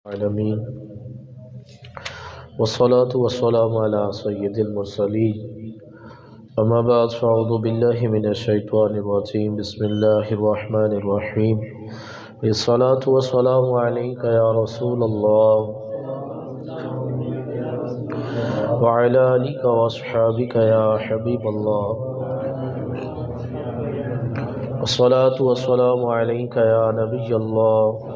العالمین والصلاة والسلام علی سید المرسلین اما بعد فاعوذ باللہ من الشیطان الرجیم بسم اللہ الرحمن الرحیم الصلاة والسلام علیک یا رسول اللہ وعلی آلک واصحابک یا حبیب اللہ الصلاة والسلام علیک یا نبی اللہ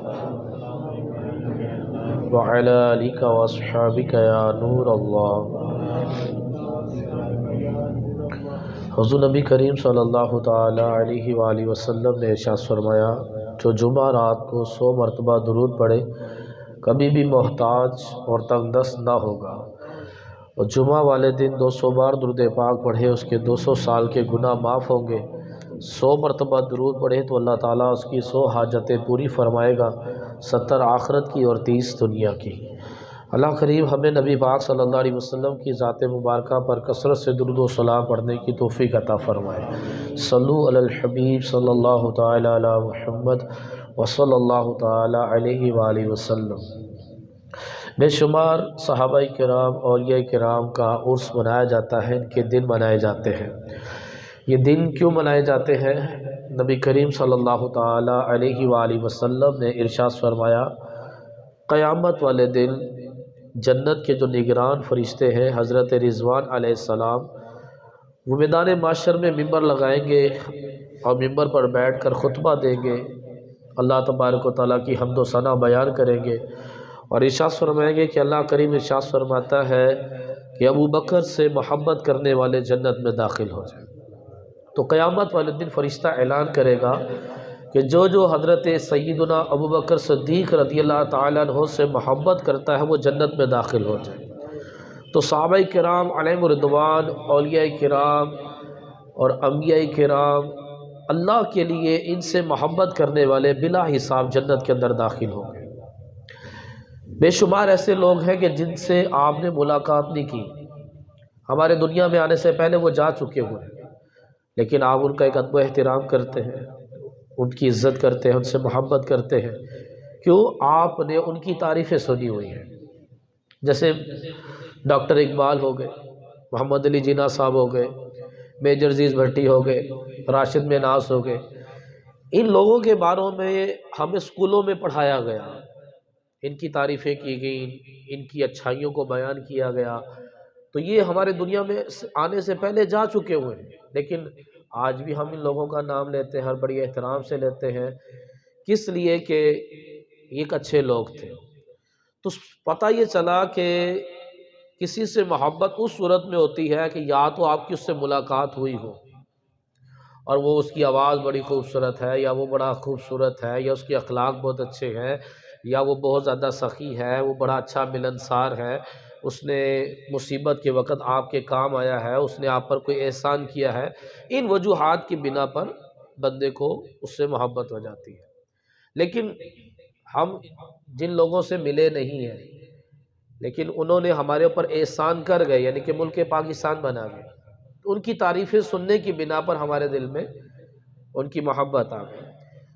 وعلی آلک واصحابک یا نور اللہ۔ حضور نبی کریم صلی اللہ تعالی علیہ وآلہ وسلم نے ارشاد فرمایا، جو جمعہ رات کو 100 مرتبہ درود پڑھے کبھی بھی محتاج اور تنگ دست نہ ہوگا، اور جمعہ والے دن 200 بار درود پاک پڑھے اس کے 200 سال کے گناہ معاف ہوں گے۔ 100 مرتبہ درود پڑھے تو اللہ تعالیٰ اس کی 100 حاجتیں پوری فرمائے گا، 70 آخرت کی اور 30 دنیا کی۔ اللہ کریم ہمیں نبی پاک صلی اللہ علیہ وسلم کی ذات مبارکہ پر کثرت سے درود و سلام پڑھنے کی توفیق عطا فرمائے۔ صلو علی الحبیب صلی اللہ تعالی علی محمد وصلی اللہ تعالی علیہ وآلہ وسلم۔ بے شمار صحابہ کرام اولیاء کرام کا عرس منایا جاتا ہے، ان کے دن منائے جاتے ہیں۔ یہ دن کیوں منائے جاتے ہیں؟ نبی کریم صلی اللہ تعالی علیہ وآلہ وسلم نے ارشاد فرمایا، قیامت والے دن جنت کے جو نگران فرشتے ہیں حضرت رضوان علیہ السلام، وہ میدان معاشر میں ممبر لگائیں گے اور ممبر پر بیٹھ کر خطبہ دیں گے، اللہ تبارک و تعالیٰ کی حمد و ثنا بیان کریں گے اور ارشاد فرمائیں گے کہ اللہ کریم ارشاد فرماتا ہے کہ ابو بکر سے محبت کرنے والے جنت میں داخل ہو جائیں۔ تو قیامت والے دن فرشتہ اعلان کرے گا کہ جو حضرت سیدنا ابو بکر صدیق رضی اللہ تعالیٰ عنہ سے محبت کرتا ہے وہ جنت میں داخل ہو جائے۔ تو صحابہ کرام علیہم رضوان، اولیاء کرام اور انبیاء کرام اللہ کے لیے ان سے محبت کرنے والے بلا حساب جنت کے اندر داخل ہوں گے۔ بے شمار ایسے لوگ ہیں کہ جن سے آپ نے ملاقات نہیں کی، ہمارے دنیا میں آنے سے پہلے وہ جا چکے ہوئے ہیں، لیکن آپ ان کا ایک ادب و احترام کرتے ہیں، ان کی عزت کرتے ہیں، ان سے محبت کرتے ہیں۔ کیوں؟ آپ نے ان کی تعریفیں سنی ہوئی ہیں۔ جیسے ڈاکٹر اقبال ہو گئے، محمد علی جناح صاحب ہو گئے، میجر عزیز بھٹی ہو گئے، راشد مناس ہو گئے۔ ان لوگوں کے باروں میں ہمیں اسکولوں میں پڑھایا گیا، ان کی تعریفیں کی گئیں، ان کی اچھائیوں کو بیان کیا گیا۔ تو یہ ہمارے دنیا میں آنے سے پہلے جا چکے ہوئے ہیں، لیکن آج بھی ہم ان لوگوں کا نام لیتے ہیں اور بڑی احترام سے لیتے ہیں۔ کس لیے؟ کہ یہ ایک اچھے لوگ تھے۔ تو پتہ یہ چلا کہ کسی سے محبت اس صورت میں ہوتی ہے کہ یا تو آپ کی اس سے ملاقات ہوئی ہو اور وہ اس کی آواز بڑی خوبصورت ہے، یا وہ بڑا خوبصورت ہے، یا اس کے اخلاق بہت اچھے ہیں، یا وہ بہت زیادہ سخی ہے، وہ بڑا اچھا ملنسار ہے، اس نے مصیبت کے وقت آپ کے کام آیا ہے، اس نے آپ پر کوئی احسان کیا ہے۔ ان وجوہات کی بنا پر بندے کو اس سے محبت ہو جاتی ہے۔ لیکن ہم جن لوگوں سے ملے نہیں ہیں لیکن انہوں نے ہمارے اوپر احسان کر گئے، یعنی کہ ملک پاکستان بنا گئے، تو ان کی تعریفیں سننے کی بنا پر ہمارے دل میں ان کی محبت آ گئی۔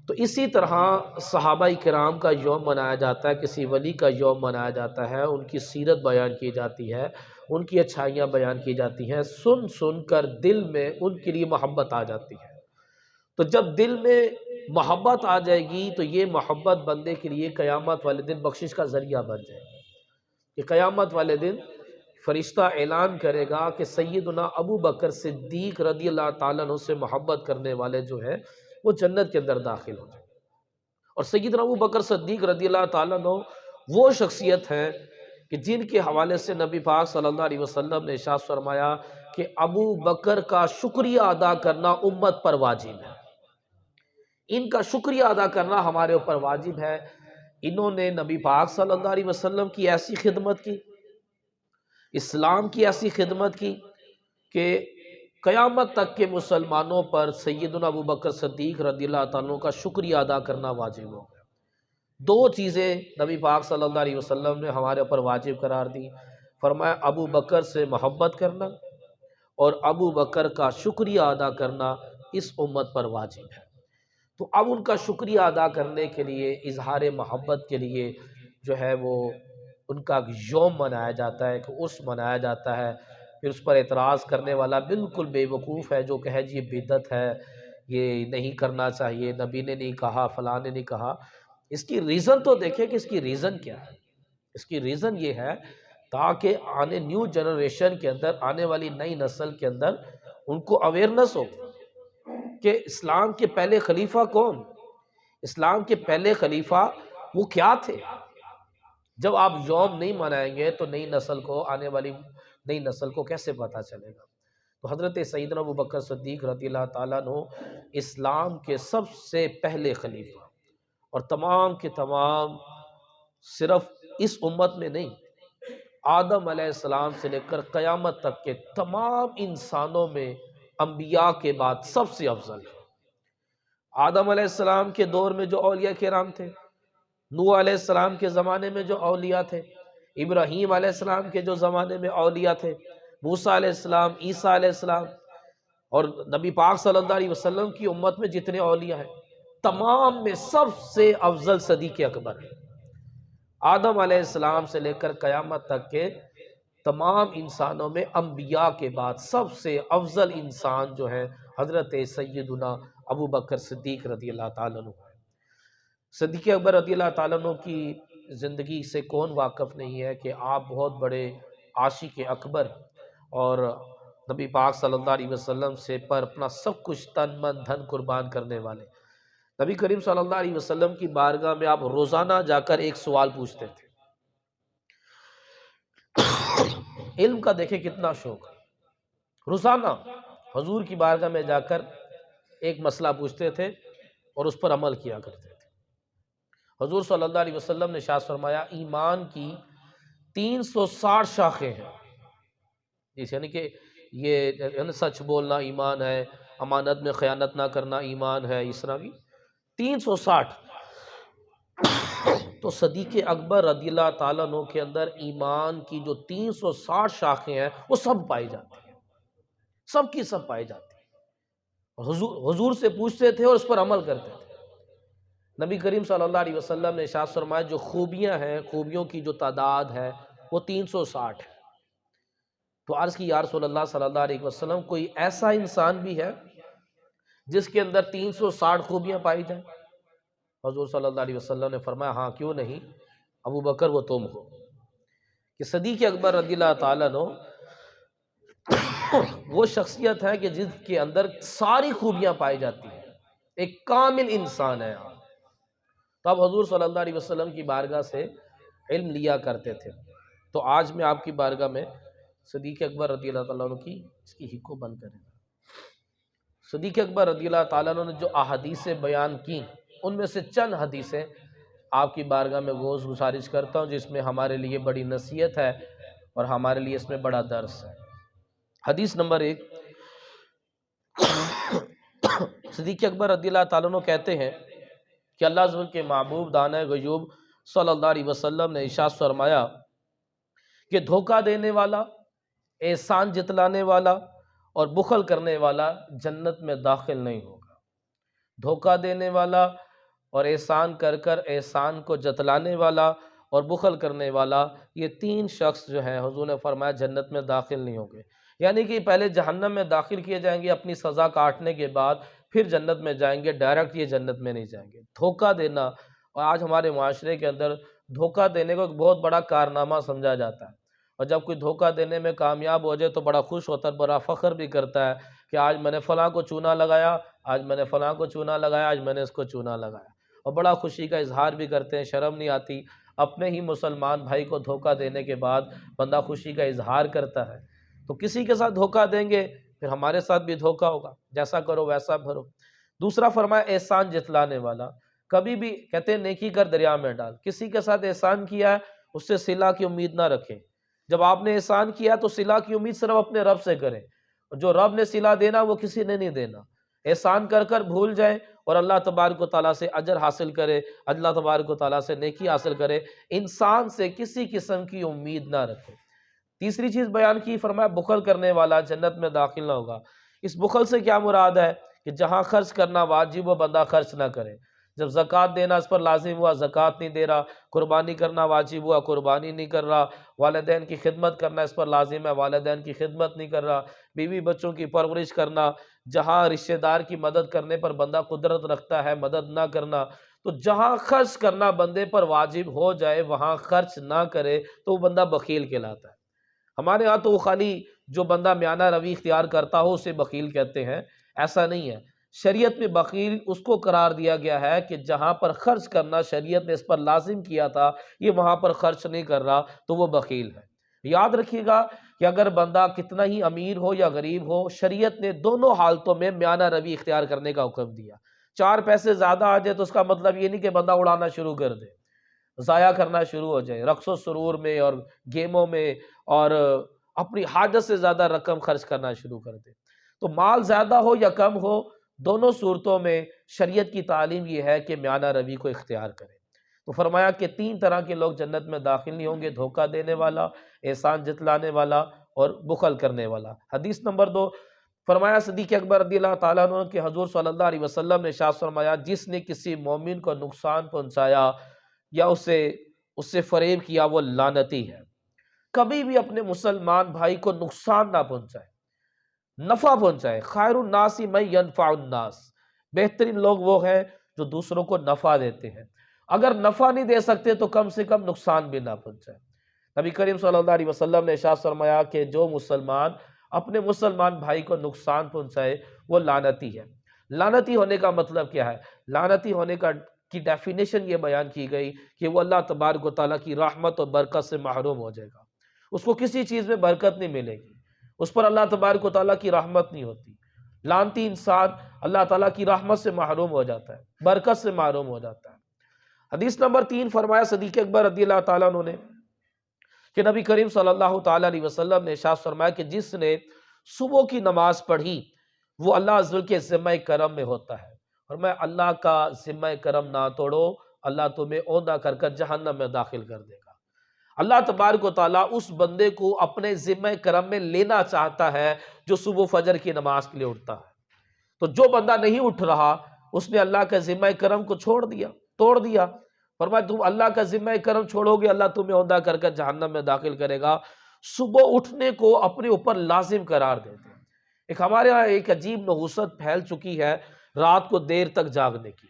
تو اسی طرح صحابہ کرام کا یوم منایا جاتا ہے، کسی ولی کا یوم منایا جاتا ہے، ان کی سیرت بیان کی جاتی ہے، ان کی اچھائیاں بیان کی جاتی ہیں، سن سن کر دل میں ان کے لیے محبت آ جاتی ہے۔ تو جب دل میں محبت آ جائے گی تو یہ محبت بندے کے لیے قیامت والے دن بخشش کا ذریعہ بن جائے گی، کہ قیامت والے دن فرشتہ اعلان کرے گا کہ سیدنا ابو بکر صدیق رضی اللہ تعالیٰ عنہ سے محبت کرنے والے جو ہیں وہ جنت کے اندر داخل ہو جائیں۔ اور سیدنا ابو بکر صدیق رضی اللہ تعالیٰ عنہ وہ شخصیت ہیں کہ جن کے حوالے سے نبی پاک صلی اللہ علیہ وسلم نے ارشاد فرمایا کہ ابو بکر کا شکریہ ادا کرنا امت پر واجب ہے، ان کا شکریہ ادا کرنا ہمارے اوپر واجب ہے۔ انہوں نے نبی پاک صلی اللہ علیہ وسلم کی ایسی خدمت کی، اسلام کی ایسی خدمت کی کہ قیامت تک کے مسلمانوں پر سیدنا ابو بکر صدیق رضی اللہ تعالیٰ عنہ کا شکریہ ادا کرنا واجب ہو گیا۔ دو چیزیں نبی پاک صلی اللہ علیہ وسلم نے ہمارے اوپر واجب قرار دی، فرمایا ابو بکر سے محبت کرنا اور ابو بکر کا شکریہ ادا کرنا اس امت پر واجب ہے۔ تو اب ان کا شکریہ ادا کرنے کے لیے، اظہار محبت کے لیے جو ہے وہ ان کا یوم منایا جاتا ہے، کہ عرس منایا جاتا ہے، پھر اس پر اعتراض کرنے والا بالکل بے وقوف ہے جو کہے جی یہ بدعت ہے، یہ نہیں کرنا چاہیے، نبی نے نہیں کہا، فلاں نے نہیں کہا۔ اس کی ریزن تو دیکھیں کہ اس کی ریزن کیا ہے۔ اس کی ریزن یہ ہے تاکہ آنے نیو جنریشن کے اندر، آنے والی نئی نسل کے اندر ان کو اویئرنس ہو کہ اسلام کے پہلے خلیفہ کون، اسلام کے پہلے خلیفہ وہ کیا تھے۔ جب آپ یوم نہیں منائیں گے تو نئی نسل کو، آنے والی نئی نسل کو کیسے پتہ چلے گا؟ تو حضرت سیدنا ابوبکر صدیق رضی اللہ تعالیٰ عنہ اسلام کے سب سے پہلے خلیفہ، اور تمام کے تمام صرف اس امت میں نہیں، آدم علیہ السلام سے لے کر قیامت تک کے تمام انسانوں میں انبیاء کے بعد سب سے افضل ہے۔ آدم علیہ السلام کے دور میں جو اولیاء کرام تھے، نوح علیہ السلام کے زمانے میں جو اولیاء تھے، ابراہیم علیہ السلام کے جو زمانے میں اولیاء تھے، موسیٰ علیہ السلام، عیسیٰ علیہ السلام، اور نبی پاک صلی اللہ علیہ وسلم کی امت میں جتنے اولیاء ہیں، تمام میں سب سے افضل صدیق اکبر ہے۔ آدم علیہ السلام سے لے کر قیامت تک کے تمام انسانوں میں انبیاء کے بعد سب سے افضل انسان جو ہے حضرت سیدنا ابوبکر صدیق رضی اللہ تعالیٰ عنہ ہے۔ صدیق اکبر رضی اللہ تعالیٰ عنہ کی زندگی سے کون واقف نہیں ہے کہ آپ بہت بڑے عاشق اکبر اور نبی پاک صلی اللہ علیہ وسلم سے پر اپنا سب کچھ تن من دھن قربان کرنے والے۔ نبی کریم صلی اللہ علیہ وسلم کی بارگاہ میں آپ روزانہ جا کر ایک سوال پوچھتے تھے۔ علم کا دیکھیں کتنا شوق ہے، روزانہ حضور کی بارگاہ میں جا کر ایک مسئلہ پوچھتے تھے اور اس پر عمل کیا کرتے تھے۔ حضور صلی اللہ علیہ وسلم نے ارشاد فرمایا ایمان کی 360 شاخیں ہیں، جس یعنی کہ یہ سچ بولنا ایمان ہے، امانت میں خیانت نہ کرنا ایمان ہے، اس طرح کی 360۔ تو صدیق اکبر رضی اللہ تعالیٰ عنہ کے اندر ایمان کی جو 360 شاخیں ہیں وہ سب پائی جاتی ہیں، سب کی سب پائی جاتی ہیں۔ حضور سے پوچھتے تھے اور اس پر عمل کرتے تھے۔ نبی کریم صلی اللہ علیہ وسلم نے ارشاد فرمایا جو خوبیاں ہیں، خوبیوں کی جو تعداد ہے وہ 360 ہے۔ تو عرض کی یا رسول اللہ صلی اللہ علیہ وسلم کوئی ایسا انسان بھی ہے جس کے اندر 360 خوبیاں پائی جائیں؟ حضور صلی اللہ علیہ وسلم نے فرمایا ہاں کیوں نہیں، ابو بکر وہ تم ہو۔ کہ صدیق اکبر رضی اللہ تعالیٰ عنہ وہ شخصیت ہے کہ جس کے اندر ساری خوبیاں پائی جاتی ہیں، ایک کامل انسان ہے آپ۔ تو اب حضور صلی اللہ علیہ وسلم کی بارگاہ سے علم لیا کرتے تھے۔ تو آج میں آپ کی بارگاہ میں صدیق اکبر رضی اللہ تعالیٰ عنہ کی اس کی ہی کو بند کریں۔ صدیق اکبر رضی اللہ تعالیٰ عنہ نے جو احادیثیں بیان کی ان میں سے چند حدیثیں آپ کی بارگاہ میں گزارش کرتا ہوں جس میں ہمارے لیے بڑی نصیحت ہے اور ہمارے لیے اس میں بڑا درس ہے۔ حدیث نمبر 1، صدیق اکبر رضی اللہ تعالیٰ عنہ کہتے ہیں کہ اللہ عز و جل کے محبوب دانۂ غیوب صلی اللہ علیہ وسلم نے ارشاد فرمایا کہ دھوکہ دینے والا، احسان جتلانے والا اور بخل کرنے والا جنت میں داخل نہیں ہوگا۔ دھوکہ دینے والا اور احسان کر احسان کو جتلانے والا اور بخل کرنے والا، یہ تین شخص جو ہیں حضور نے فرمایا جنت میں داخل نہیں ہوں گے۔ یعنی کہ پہلے جہنم میں داخل کیے جائیں گے اپنی سزا کاٹنے کے بعد، پھر جنت میں جائیں گے، ڈائریکٹ یہ جنت میں نہیں جائیں گے۔ دھوکہ دینا، اور آج ہمارے معاشرے کے اندر دھوکہ دینے کو ایک بہت بڑا کارنامہ سمجھا جاتا ہے، اور جب کوئی دھوکہ دینے میں کامیاب ہو جائے تو بڑا خوش ہوتا ہے، بڑا فخر بھی کرتا ہے کہ آج میں نے فلاں کو چونا لگایا، آج میں نے فلاں کو چونا لگایا، آج میں نے اس کو چونا لگایا، اور بڑا خوشی کا اظہار بھی کرتے ہیں، شرم نہیں آتی۔ اپنے ہی مسلمان بھائی کو دھوکہ دینے کے بعد بندہ خوشی کا اظہار کرتا ہے، تو کسی کے ساتھ دھوکہ دیں گے پھر ہمارے ساتھ بھی دھوکہ ہوگا، جیسا کرو ویسا بھرو۔ دوسرا فرمایا احسان جتلانے والا، کبھی بھی کہتے ہیں نیکی کر دریا میں ڈال، کسی کے ساتھ احسان کیا ہے اس سے صلہ کی امید نہ رکھیں۔ جب آپ نے احسان کیا تو صلہ کی امید صرف اپنے رب سے کریں، جو رب نے صلہ دینا وہ کسی نے نہیں دینا۔ احسان کر بھول جائیں اور اللہ تبارک و تعالیٰ سے اجر حاصل کرے، اللہ تبارک و تعالیٰ سے نیکی حاصل کرے، انسان سے کسی قسم کی امید نہ رکھے۔ تیسری چیز بیان کی، فرمایا بخل کرنے والا جنت میں داخل نہ ہوگا۔ اس بخل سے کیا مراد ہے کہ جہاں خرچ کرنا واجب وہ بندہ خرچ نہ کرے، جب زکوٰۃ دینا اس پر لازم ہوا زکوٰۃ نہیں دے رہا، قربانی کرنا واجب ہوا قربانی نہیں کر رہا، والدین کی خدمت کرنا اس پر لازم ہے والدین کی خدمت نہیں کر رہا، بیوی بچوں کی پرورش کرنا، جہاں رشتہ دار کی مدد کرنے پر بندہ قدرت رکھتا ہے مدد نہ کرنا، تو جہاں خرچ کرنا بندے پر واجب ہو جائے وہاں خرچ نہ کرے تو وہ بندہ بخیل کہلاتا ہے۔ ہمارے ہاں تو وہ خالی جو بندہ میانہ روی اختیار کرتا ہو اسے بخیل کہتے ہیں، ایسا نہیں ہے۔ شریعت میں بخیل اس کو قرار دیا گیا ہے کہ جہاں پر خرچ کرنا شریعت نے اس پر لازم کیا تھا یہ وہاں پر خرچ نہیں کر رہا تو وہ بخیل ہے۔ یاد رکھیے گا کہ اگر بندہ کتنا ہی امیر ہو یا غریب ہو، شریعت نے دونوں حالتوں میں میانہ روی اختیار کرنے کا حکم دیا۔ 4 پیسے زیادہ آ جائے تو اس کا مطلب یہ نہیں کہ بندہ اڑانا شروع کر دے، ضائع کرنا شروع ہو جائے رقص و سرور میں اور گیموں میں، اور اپنی حاجت سے زیادہ رقم خرچ کرنا شروع کر دے۔ تو مال زیادہ ہو یا کم ہو، دونوں صورتوں میں شریعت کی تعلیم یہ ہے کہ میانہ روی کو اختیار کرے۔ تو فرمایا کہ 3 طرح کے لوگ جنت میں داخل نہیں ہوں گے: دھوکہ دینے والا، احسان جتلانے والا اور بخل کرنے والا۔ حدیث نمبر 2، فرمایا صدیق اکبر رضی اللہ تعالیٰ عنہ کہ حضور صلی اللہ علیہ وسلم نے ارشاد فرمایا جس نے کسی مومن کو نقصان پہنچایا یا اس سے فریب کیا وہ لعنتی ہے۔ کبھی بھی اپنے مسلمان بھائی کو نقصان نہ پہنچائے، نفع پہنچائے۔ خیر الناس من ینفع الناس، بہترین لوگ وہ ہیں جو دوسروں کو نفع دیتے ہیں۔ اگر نفع نہیں دے سکتے تو کم سے کم نقصان بھی نہ پہنچائے۔ نبی کریم صلی اللہ علیہ وسلم نے ارشاد فرمایا کہ جو مسلمان اپنے مسلمان بھائی کو نقصان پہنچائے وہ لعنتی ہے۔ لعنتی ہونے کا مطلب کیا ہے؟ لعنتی ہونے کی ڈیفینیشن یہ بیان کی گئی کہ وہ اللہ تبارک و تعالیٰ کی رحمت اور برکت سے محروم ہو جائے گا، اس کو کسی چیز میں برکت نہیں ملے گی، اس پر اللہ تبارک و تعالیٰ کی رحمت نہیں ہوتی۔ لعنتی انسان اللہ تعالیٰ کی رحمت سے محروم ہو جاتا ہے، برکت سے محروم ہو جاتا ہے۔ حدیث نمبر 3، فرمایا صدیق اکبر رضی اللہ تعالیٰ عنہ نے کہ نبی کریم صلی اللہ تعالیٰ علیہ وسلم نے ارشاد فرمایا کہ جس نے صبح کی نماز پڑھی وہ اللہ عز و جل کے ذمہ کرم میں ہوتا ہے، اور میں اللہ کا ذمہ کرم نہ توڑو اللہ تمہیں اوندھا کر کر جہنم میں داخل کر دے گا۔ اللہ تبارک و تعالیٰ اس بندے کو اپنے ذمہ کرم میں لینا چاہتا ہے جو صبح فجر کی نماز کے لیے اٹھتا ہے۔ تو جو بندہ نہیں اٹھ رہا اس نے اللہ کا ذمہ کرم کو چھوڑ دیا، توڑ دیا۔ فرمایا تم اللہ کا ذمہ کرم چھوڑو گے اللہ تمہیں اوندھا کر کر جہنم میں داخل کرے گا۔ صبح اٹھنے کو اپنے اوپر لازم قرار دیتے ہیں۔ ایک ہمارے یہاں ایک عجیب نحوست پھیل چکی ہے رات کو دیر تک جاگنے کی،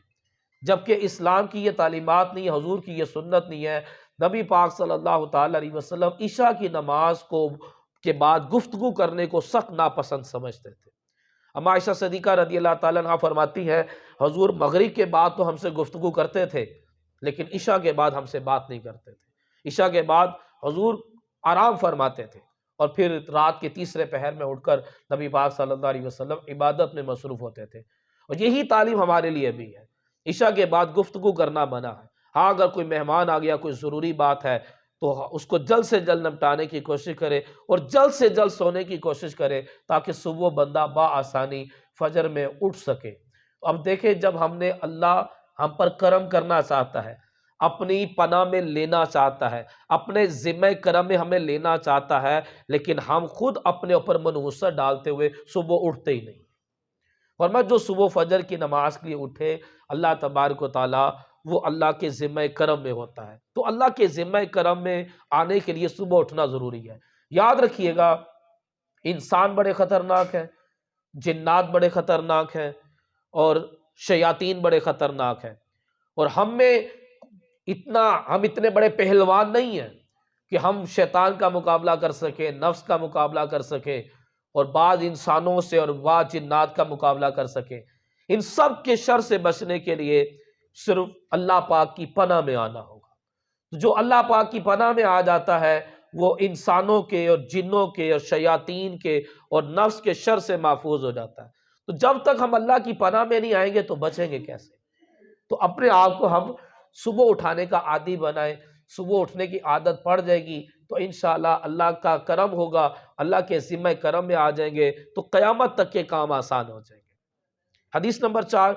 جبکہ اسلام کی یہ تعلیمات نہیں ہے، حضور کی یہ سنت نہیں ہے۔ نبی پاک صلی اللہ تعالیٰ علیہ وسلم عشاء کی نماز کے بعد گفتگو کرنے کو سخت ناپسند سمجھتے تھے۔ اما عائشہ صدیقہ رضی اللہ تعالیٰ عنہا فرماتی ہے حضور مغرب کے بعد تو ہم سے گفتگو کرتے تھے لیکن عشاء کے بعد ہم سے بات نہیں کرتے تھے۔ عشاء کے بعد حضور آرام فرماتے تھے اور پھر رات کے تیسرے پہر میں اٹھ کر نبی پاک صلی اللہ علیہ وسلم عبادت میں مصروف ہوتے تھے، اور یہی تعلیم ہمارے لیے بھی ہے۔ عشاء کے بعد گفتگو کرنا منع ہے۔ ہاں اگر کوئی مہمان آ گیا، کوئی ضروری بات ہے تو اس کو جلد سے جلد نمٹانے کی کوشش کرے اور جلد سے جلد سونے کی کوشش کرے تاکہ صبح بندہ بآسانی فجر میں اٹھ سکے۔ اب دیکھیں جب اللہ ہم پر کرم کرنا چاہتا ہے، اپنی پناہ میں لینا چاہتا ہے، اپنے ذمہ کرم میں ہمیں لینا چاہتا ہے، لیکن ہم خود اپنے اوپر منحوست ڈالتے ہوئے صبح اٹھتے ہی نہیں۔ فرمایا جو صبح فجر کی نماز کے لیے اٹھے اللہ تبارک و تعالیٰ وہ اللہ کے ذمہ کرم میں ہوتا ہے۔ تو اللہ کے ذمہ کرم میں آنے کے لیے صبح اٹھنا ضروری ہے۔ یاد رکھیے گا انسان بڑے خطرناک ہیں، جنات بڑے خطرناک ہیں اور شیاطین بڑے خطرناک ہیں، اور ہم اتنے بڑے پہلوان نہیں ہیں کہ ہم شیطان کا مقابلہ کر سکیں، نفس کا مقابلہ کر سکیں اور بعض انسانوں سے اور بعض جنات کا مقابلہ کر سکیں۔ ان سب کے شر سے بچنے کے لیے صرف اللہ پاک کی پناہ میں آنا ہوگا۔ جو اللہ پاک کی پناہ میں آ جاتا ہے وہ انسانوں کے اور جنوں کے اور شیاطین کے اور نفس کے شر سے محفوظ ہو جاتا ہے۔ تو جب تک ہم اللہ کی پناہ میں نہیں آئیں گے تو بچیں گے کیسے؟ تو اپنے آپ کو ہم صبح اٹھانے کا عادی بنائیں۔ صبح اٹھنے کی عادت پڑ جائے گی تو انشاءاللہ اللہ کا کرم ہوگا، اللہ کے ذمہ کرم میں آ جائیں گے تو قیامت تک کے کام آسان ہو جائیں گے۔ حدیث نمبر 4،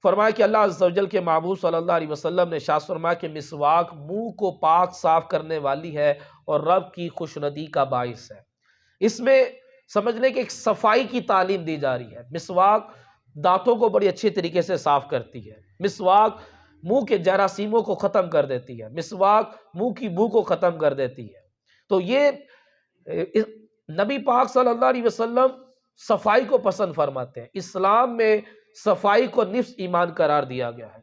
فرمایا کہ اللہ عز و جل کے محبوب صلی اللہ علیہ وسلم نے ارشاد فرمایا کہ مسواک منہ کو پاک صاف کرنے والی ہے اور رب کی خوشنودی کا باعث ہے۔ اس میں سمجھنے کہ ایک صفائی کی تعلیم دی جا رہی ہے۔ مسواک دانتوں کو بڑی اچھی طریقے سے صاف کرتی ہے، مسواک منہ کے جراثیموں کو ختم کر دیتی ہے، مسواک منہ کی بو کو ختم کر دیتی ہے۔ تو یہ نبی پاک صلی اللہ علیہ وسلم صفائی کو پسند فرماتے ہیں۔ اسلام میں صفائی کو نصف ایمان قرار دیا گیا ہے،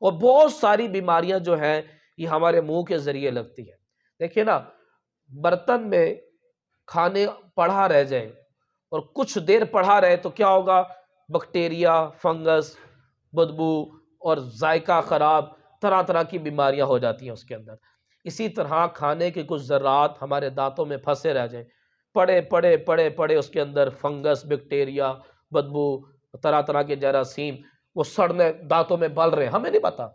اور بہت ساری بیماریاں جو ہیں یہ ہمارے منہ کے ذریعے لگتی ہیں۔ دیکھیں نا، برتن میں کھانے پڑھا رہ جائے اور کچھ دیر پڑھا رہے تو کیا ہوگا؟ بیکٹیریا، فنگس، بدبو اور ذائقہ خراب، طرح طرح کی بیماریاں ہو جاتی ہیں اس کے اندر۔ اسی طرح کھانے کے کچھ ذرات ہمارے دانتوں میں پھنسے رہ جائیں، پڑے پڑے پڑے پڑے اس کے اندر فنگس، بیکٹیریا، بدبو، طرح طرح کے جراثیم وہ سڑنے دانتوں میں بل رہے ہیں، ہمیں نہیں پتا،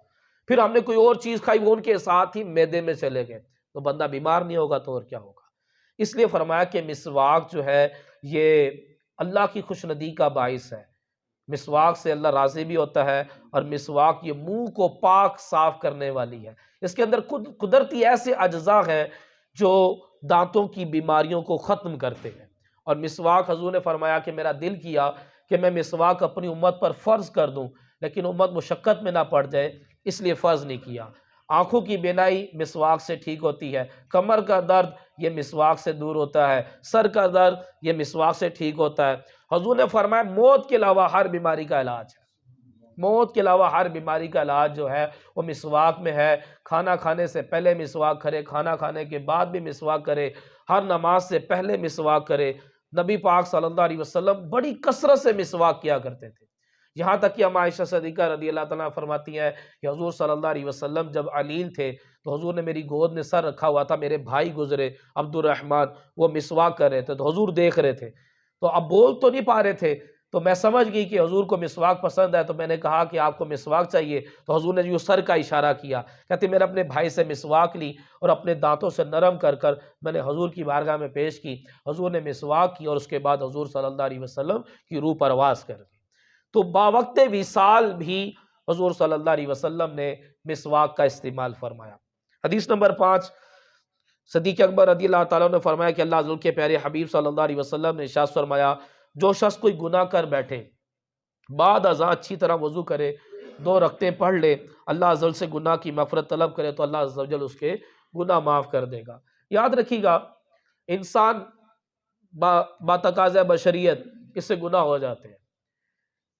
پھر ہم نے کوئی اور چیز کھائی، وہ ان کے ساتھ ہی معدے میں چلے گئے، تو بندہ بیمار نہیں ہوگا تو اور کیا ہوگا؟ اس لیے فرمایا کہ مسواک جو ہے یہ اللہ کی خوشندی کا باعث ہے۔ مسواک سے اللہ راضی بھی ہوتا ہے، اور مسواک یہ منہ کو پاک صاف کرنے والی ہے۔ اس کے اندر قدرتی ایسے اجزاء ہیں جو دانتوں کی بیماریوں کو ختم کرتے ہیں۔ اور مسواک حضور نے فرمایا کہ میرا دل کیا کہ میں مسواک اپنی امت پر فرض کر دوں، لیکن امت مشقت میں نہ پڑ جائے، اس لیے فرض نہیں کیا۔ آنکھوں کی بینائی مسواک سے ٹھیک ہوتی ہے، کمر کا درد یہ مسواک سے دور ہوتا ہے، سر کا درد یہ مسواک سے ٹھیک ہوتا ہے۔ حضور نے فرمایا موت کے علاوہ ہر بیماری کا علاج ہے، موت کے علاوہ ہر بیماری کا علاج جو ہے وہ مسواک میں ہے۔ کھانا کھانے سے پہلے مسواک کرے، کھانا کھانے کے بعد بھی مسواک کرے، ہر نماز سے پہلے مسواک کرے۔ نبی پاک صلی اللہ علیہ وسلم بڑی کثرت سے مسواک کیا کرتے تھے، یہاں تک کہ ہم عائشہ صدیقہ رضی اللہ تعالیٰ فرماتی ہیں کہ حضور صلی اللہ علیہ وسلم جب علیل تھے تو حضور نے میری گود میں سر رکھا ہوا تھا، میرے بھائی گزرے عبد الرحمن، وہ مسواک کر رہے تھے تو حضور دیکھ رہے تھے، تو اب بول تو نہیں پا رہے تھے، تو میں سمجھ گئی کہ حضور کو مسواک پسند ہے، تو میں نے کہا کہ آپ کو مسواک چاہیے، تو حضور نے جو سر کا اشارہ کیا، کہتے میں نے اپنے بھائی سے مسواک لی اور اپنے دانتوں سے نرم کر کر میں نے حضور کی بارگاہ میں پیش کی، حضور نے مسواک کی اور اس کے بعد حضور صلی اللہ علیہ وسلم کی روح پرواز کر گئی۔ تو باوقت وصال بھی حضور صلی اللہ علیہ وسلم نے مسواک کا استعمال فرمایا۔ حدیث نمبر 5، صدیق اکبر رضی اللہ تعالیٰ نے فرمایا کہ اللہ عز کے پیارے حبیب صلی اللہ علیہ وسلم نے ارشاد فرمایا، جو شخص کوئی گناہ کر بیٹھے، بعد ازاں اچھی طرح وضو کرے، 2 رکعتیں پڑھ لے، اللہ عز و جل سے گناہ کی مغفرت طلب کرے تو اللہ عز و جل اس کے گناہ معاف کر دے گا۔ یاد رکھیے گا، انسان بتقاضۂ بشریت اس سے گناہ ہو جاتے ہیں،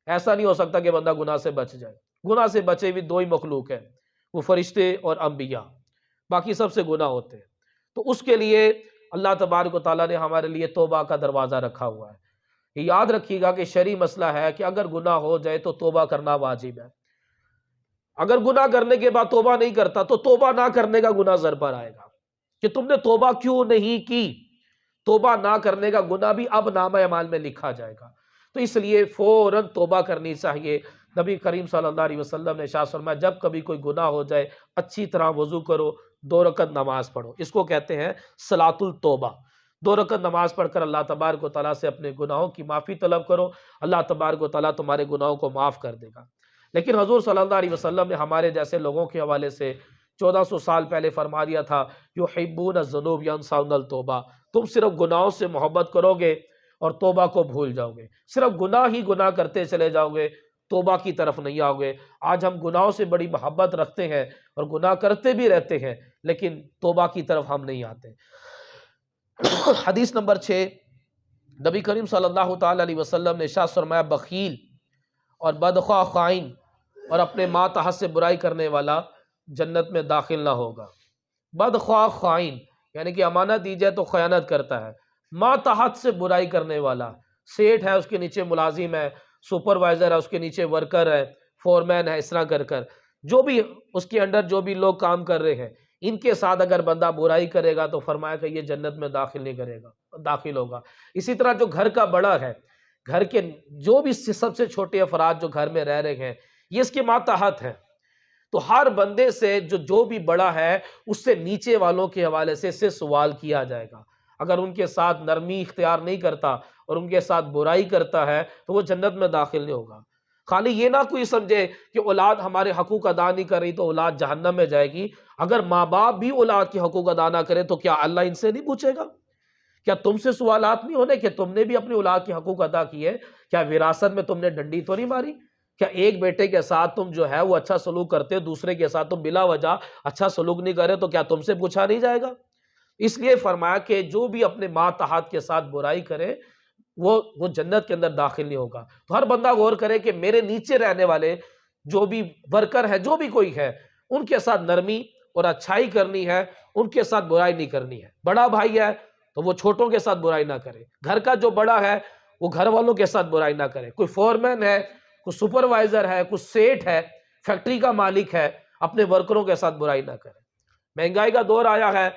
ایسا نہیں ہو سکتا کہ بندہ گناہ سے بچ جائے۔ گناہ سے بچے ہوئے 2 ہی مخلوق ہیں، وہ فرشتے اور انبیاء، باقی سب سے گناہ ہوتے ہیں۔ تو اس کے لیے اللہ تبارک و تعالیٰ نے ہمارے لیے توبہ کا دروازہ رکھا ہوا ہے۔ یہ یاد رکھیے گا کہ شرعی مسئلہ ہے کہ اگر گناہ ہو جائے تو توبہ کرنا واجب ہے۔ اگر گناہ کرنے کے بعد توبہ نہیں کرتا تو توبہ نہ کرنے کا گناہ سر پر آئے گا کہ تم نے توبہ کیوں نہیں کی۔ توبہ نہ کرنے کا گناہ بھی اب نامہ اعمال میں لکھا جائے گا، تو اس لیے فوراً توبہ کرنی چاہیے۔ نبی کریم صلی اللہ علیہ وسلم نے ارشاد فرمایا جب کبھی کوئی گناہ ہو جائے اچھی طرح وضو کرو، 2 رکعت نماز پڑھو، اس کو کہتے ہیں صلاۃ التوبہ۔ 2 رکعت نماز پڑھ کر اللہ تبارک و تعالیٰ سے اپنے گناہوں کی معافی طلب کرو، اللہ تبارک و تعالیٰ تمہارے گناہوں کو معاف کر دے گا۔ لیکن حضور صلی اللہ علیہ وسلم نے ہمارے جیسے لوگوں کے حوالے سے 1400 سال پہلے فرما دیا تھا، یحبون الذنوب ینسون التوبہ، تم صرف گناہوں سے محبت کرو گے اور توبہ کو بھول جاؤ گے، صرف گناہ ہی گناہ کرتے چلے جاؤ گے، توبہ کی طرف نہیں آؤ گے۔ آج ہم گناہوں سے بڑی محبت رکھتے ہیں اور گناہ کرتے بھی رہتے ہیں، لیکن توبہ کی طرف ہم نہیں آتے۔ حدیث نمبر 6، نبی کریم صلی اللہ تعالیٰ علیہ وسلم نے ارشاد فرمایا بخیل اور بدخواہ خائن اور اپنے ماتحت سے برائی کرنے والا جنت میں داخل نہ ہوگا۔ بدخواہ خائن یعنی کہ امانت دی جائے تو خیانت کرتا ہے، ماتحت سے برائی کرنے والا، سیٹ ہے اس کے نیچے ملازم ہے، سپروائزر ہے اس کے نیچے ورکر ہے، فورمین ہے، اس طرح کر جو بھی اس کے انڈر جو بھی لوگ کام کر رہے ہیں ان کے ساتھ اگر بندہ برائی کرے گا تو فرمایا کہ یہ جنت میں داخل نہیں کرے گا، داخل ہوگا۔ اسی طرح جو گھر کا بڑا ہے، گھر کے جو بھی سب سے چھوٹے افراد جو گھر میں رہ رہے ہیں یہ اس کے ماتحت ہیں، تو ہر بندے سے جو بھی بڑا ہے اس سے نیچے والوں کے حوالے سے اس سے سوال کیا جائے گا۔ اگر ان کے ساتھ نرمی اختیار نہیں کرتا اور ان کے ساتھ برائی کرتا ہے تو وہ جنت میں داخل نہیں ہوگا۔ خالی یہ نہ کوئی سمجھے کہ اولاد ہمارے حقوق ادا نہیں کر رہی تو اولاد جہنم میں جائے گی۔ اگر ماں باپ بھی اولاد کے حقوق ادا نہ کرے تو کیا اللہ ان سے نہیں پوچھے گا کیا تم سے سوالات نہیں ہونے کہ تم نے بھی اپنی اولاد کے حقوق ادا کیے؟ کیا وراثت میں تم نے ڈنڈی تو نہیں ماری؟ کیا ایک بیٹے کے ساتھ تم جو ہے وہ اچھا سلوک کرتے، دوسرے کے ساتھ تم بلا وجہ اچھا سلوک نہیں کرے تو کیا تم سے پوچھا نہیں جائے گا؟ اس لیے فرمایا کہ جو بھی اپنے ماتحت کے ساتھ برائی کرے وہ جنت کے اندر داخل نہیں ہوگا۔ تو ہر بندہ غور کرے کہ میرے نیچے رہنے والے جو بھی ورکر ہے، جو بھی کوئی ہے، ان کے ساتھ نرمی اور اچھائی کرنی ہے، ان کے ساتھ برائی نہیں کرنی ہے۔ بڑا بھائی ہے تو وہ چھوٹوں کے ساتھ برائی نہ کرے، گھر کا جو بڑا ہے وہ گھر والوں کے ساتھ برائی نہ کرے، کوئی فورمین ہے، کوئی سپروائزر ہے، کوئی سیٹ ہے، فیکٹری کا مالک ہے، اپنے ورکروں کے ساتھ برائی نہ کرے۔ مہنگائی کا دور آیا ہے،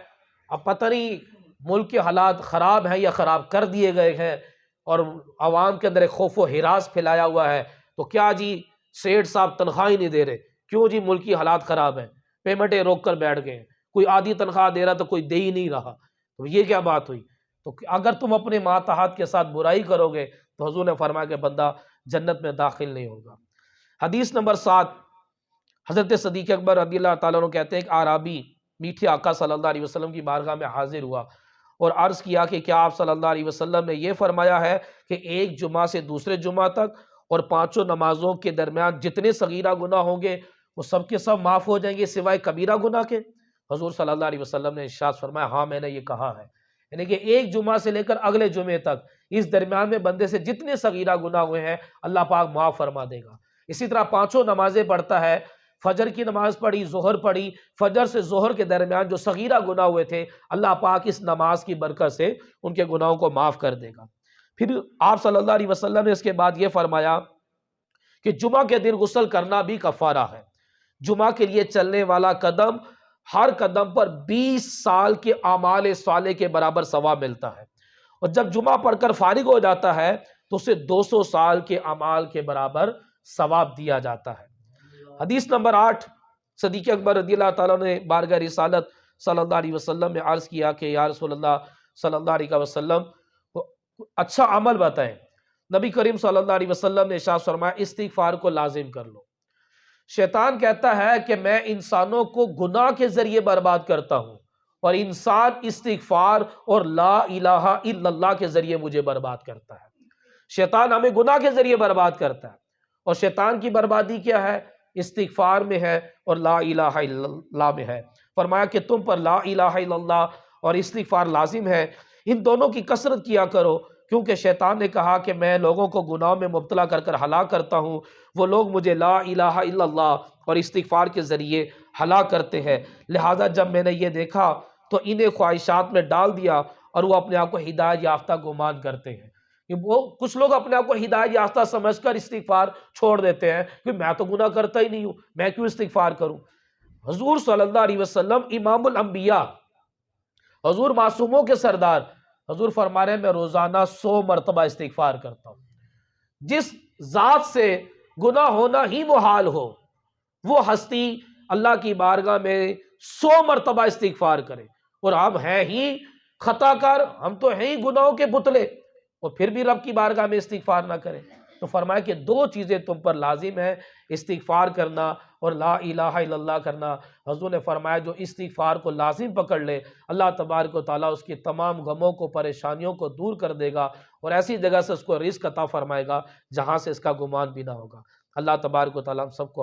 اب پتہ نہیں ملک کے حالات خراب ہیں یا خراب کر دیے گئے ہیں، اور عوام کے اندر ایک خوف و ہراس پھیلایا ہوا ہے، تو کیا جی سیٹ صاحب تنخواہ ہی نہیں دے رہے، کیوں جی ملکی حالات خراب ہیں، پیمنٹیں روک کر بیٹھ گئے ہیں، کوئی آدھی تنخواہ دے رہا تو کوئی دے ہی نہیں رہا، تو یہ کیا بات ہوئی؟ تو اگر تم اپنے ماتحت کے ساتھ برائی کرو گے تو حضور نے فرمایا کہ بندہ جنت میں داخل نہیں ہوگا۔ حدیث نمبر 7، حضرت صدیق اکبر رضی اللہ تعالیٰ عنہ کہتے ہیں کہ اعرابی میٹھے آقا صلی اللہ علیہ وسلم کی بارگاہ میں حاضر ہوا اور عرض کیا کہ کیا آپ صلی اللہ علیہ وسلم نے یہ فرمایا ہے کہ ایک جمعہ سے دوسرے جمعہ تک اور 5 نمازوں کے درمیان جتنے صغیرہ گناہ ہوں گے وہ سب کے سب معاف ہو جائیں گے سوائے کبیرہ گناہ کے؟ حضور صلی اللہ علیہ وسلم نے ارشاد فرمایا ہاں میں نے یہ کہا ہے، یعنی کہ ایک جمعہ سے لے کر اگلے جمعے تک اس درمیان میں بندے سے جتنے صغیرہ گناہ ہوئے ہیں اللہ پاک معاف فرما دے گا۔ اسی طرح 5 نمازیں پڑھتا ہے، فجر کی نماز پڑھی، ظہر پڑھی، فجر سے ظہر کے درمیان جو صغیرہ گناہ ہوئے تھے اللہ پاک اس نماز کی برکت سے ان کے گناہوں کو معاف کر دے گا۔ پھر آپ صلی اللہ علیہ وسلم نے اس کے بعد یہ فرمایا کہ جمعہ کے دن غسل کرنا بھی کفارہ ہے، جمعہ کے لیے چلنے والا قدم ہر قدم پر 20 سال کے اعمال صالح کے برابر ثواب ملتا ہے، اور جب جمعہ پڑھ کر فارغ ہو جاتا ہے تو اسے 200 سال کے اعمال کے برابر ثواب دیا جاتا ہے۔ حدیث نمبر 8، صدیق اکبر رضی اللہ تعالیٰ نے بارگاہ رسالت صلی اللہ علیہ وسلم میں عرض کیا کہ یا رسول اللہ صلی اللہ علیہ وسلم اچھا عمل بتائیں۔ نبی کریم صلی اللہ علیہ وسلم نے ارشاد فرمایا استغفار کو لازم کر لو۔ شیطان کہتا ہے کہ میں انسانوں کو گناہ کے ذریعے برباد کرتا ہوں اور انسان استغفار اور لا الہ الا اللہ کے ذریعے مجھے برباد کرتا ہے۔ شیطان ہمیں گناہ کے ذریعے برباد کرتا ہے، اور شیطان کی بربادی کیا ہے؟ استغفار میں ہے اور لا الہ الا اللہ میں ہے۔ فرمایا کہ تم پر لا الہ الا اللہ اور استغفار لازم ہے، ان دونوں کی کثرت کیا کرو، کیونکہ شیطان نے کہا کہ میں لوگوں کو گناہ میں مبتلا کر کر ہلاک کرتا ہوں، وہ لوگ مجھے لا الہ الا اللہ اور استغفار کے ذریعے ہلاک کرتے ہیں، لہٰذا جب میں نے یہ دیکھا تو انہیں خواہشات میں ڈال دیا اور وہ اپنے آپ کو ہدایت یافتہ گمان کرتے ہیں۔ کہ وہ کچھ لوگ اپنے آپ کو ہدایت یافتہ سمجھ کر استغفار چھوڑ دیتے ہیں کہ میں تو گناہ کرتا ہی نہیں ہوں، میں کیوں استغفار کروں؟ حضور صلی اللہ علیہ وسلم امام الانبیاء، حضور معصوموں کے سردار، حضور فرما رہے ہیں میں روزانہ 100 مرتبہ استغفار کرتا ہوں۔ جس ذات سے گناہ ہونا ہی محال ہو وہ ہستی اللہ کی بارگاہ میں 100 مرتبہ استغفار کرے، اور ہم ہیں ہی خطا کار، ہم تو ہیں ہی گناہوں کے پتلے، اور پھر بھی رب کی بارگاہ میں استغفار نہ کرے۔ تو فرمایا کہ 2 چیزیں تم پر لازم ہیں، استغفار کرنا اور لا الہ الا اللہ کرنا۔ حضور نے فرمایا جو استغفار کو لازم پکڑ لے اللہ تبارک و تعالیٰ اس کی تمام غموں کو، پریشانیوں کو دور کر دے گا، اور ایسی جگہ سے اس کو رزق عطا فرمائے گا جہاں سے اس کا گمان بھی نہ ہوگا۔ اللہ تبارک و تعالیٰ ہم سب کو